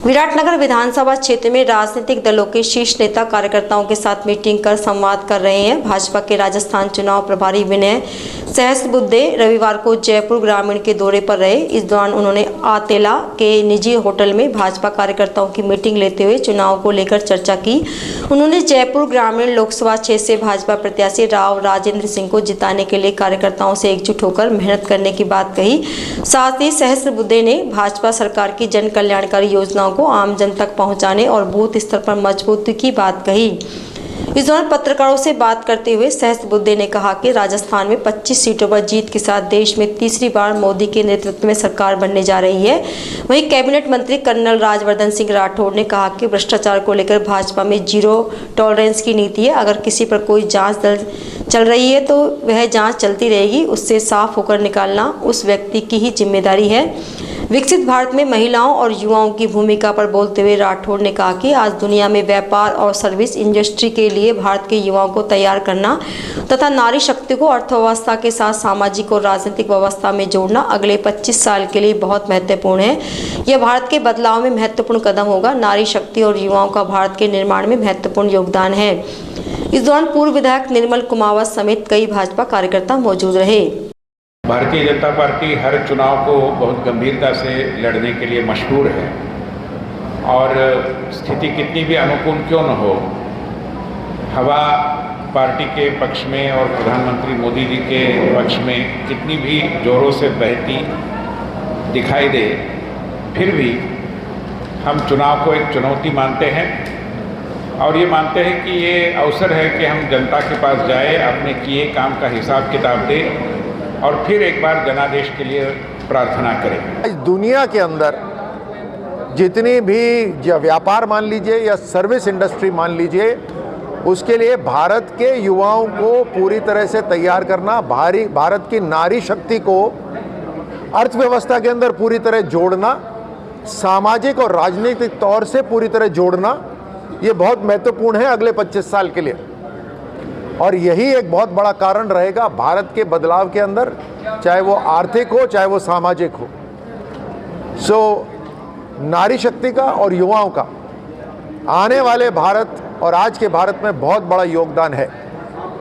विराटनगर विधानसभा क्षेत्र में राजनीतिक दलों के शीर्ष नेता कार्यकर्ताओं के साथ मीटिंग कर संवाद कर रहे हैं। भाजपा के राजस्थान चुनाव प्रभारी विनय सहस्त्रबुद्धे रविवार को जयपुर ग्रामीण के दौरे पर रहे। इस दौरान उन्होंने आतेला के निजी होटल में भाजपा कार्यकर्ताओं की मीटिंग लेते हुए चुनाव को लेकर चर्चा की। उन्होंने जयपुर ग्रामीण लोकसभा क्षेत्र से भाजपा प्रत्याशी राव राजेंद्र सिंह को जिताने के लिए कार्यकर्ताओं से एकजुट होकर मेहनत करने की बात कही। साथ ही सहस्त्रबुद्धे ने भाजपा सरकार की जन कल्याणकारी योजनाओं को आम जन तक पहुंचाने और बूथ स्तर पर मजबूती की बात कही। इस दौरान पत्रकारों से बात करते हुए सहस्त्रबुद्धे ने कहा कि राजस्थान में 25 सीटों पर जीत के साथ देश में तीसरी बार मोदी के नेतृत्व में सरकार बनने जा रही है। वहीं कैबिनेट मंत्री कर्नल राज्यवर्धन सिंह राठौड़ ने कहा कि भ्रष्टाचार को लेकर भाजपा में जीरो टॉलरेंस की नीति है। अगर किसी पर कोई जांच दर्ज चल रही है तो वह जांच चलती रहेगी, उससे साफ होकर निकालना उस व्यक्ति की ही जिम्मेदारी है। विकसित भारत में महिलाओं और युवाओं की भूमिका पर बोलते हुए राठौड़ ने कहा कि आज दुनिया में व्यापार और सर्विस इंडस्ट्री के लिए भारत के युवाओं को तैयार करना तथा नारी शक्ति को अर्थव्यवस्था के साथ सामाजिक और राजनीतिक व्यवस्था में जोड़ना अगले 25 साल के लिए बहुत महत्वपूर्ण है। यह भारत के बदलाव में महत्वपूर्ण कदम होगा। नारी शक्ति और युवाओं का भारत के निर्माण में महत्वपूर्ण योगदान है। इस दौरान पूर्व विधायक निर्मल कुमावत समेत कई भाजपा कार्यकर्ता मौजूद रहे। भारतीय जनता पार्टी हर चुनाव को बहुत गंभीरता से लड़ने के लिए मशहूर है और स्थिति कितनी भी अनुकूल क्यों न हो, हवा पार्टी के पक्ष में और प्रधानमंत्री मोदी जी के पक्ष में कितनी भी जोरों से बहती दिखाई दे, फिर भी हम चुनाव को एक चुनौती मानते हैं और ये मानते हैं कि ये अवसर है कि हम जनता के पास जाए, अपने किए काम का हिसाब किताब दें और फिर एक बार जनादेश के लिए प्रार्थना करें। आज दुनिया के अंदर जितनी भी व्यापार मान लीजिए या सर्विस इंडस्ट्री मान लीजिए, उसके लिए भारत के युवाओं को पूरी तरह से तैयार करना, भारत की नारी शक्ति को अर्थव्यवस्था के अंदर पूरी तरह जोड़ना, सामाजिक और राजनीतिक तौर से पूरी तरह जोड़ना, ये बहुत महत्वपूर्ण है अगले 25 साल के लिए। और यही एक बहुत बड़ा कारण रहेगा भारत के बदलाव के अंदर, चाहे वो आर्थिक हो चाहे वो सामाजिक हो। नारी शक्ति का और युवाओं का आने वाले भारत और आज के भारत में बहुत बड़ा योगदान है।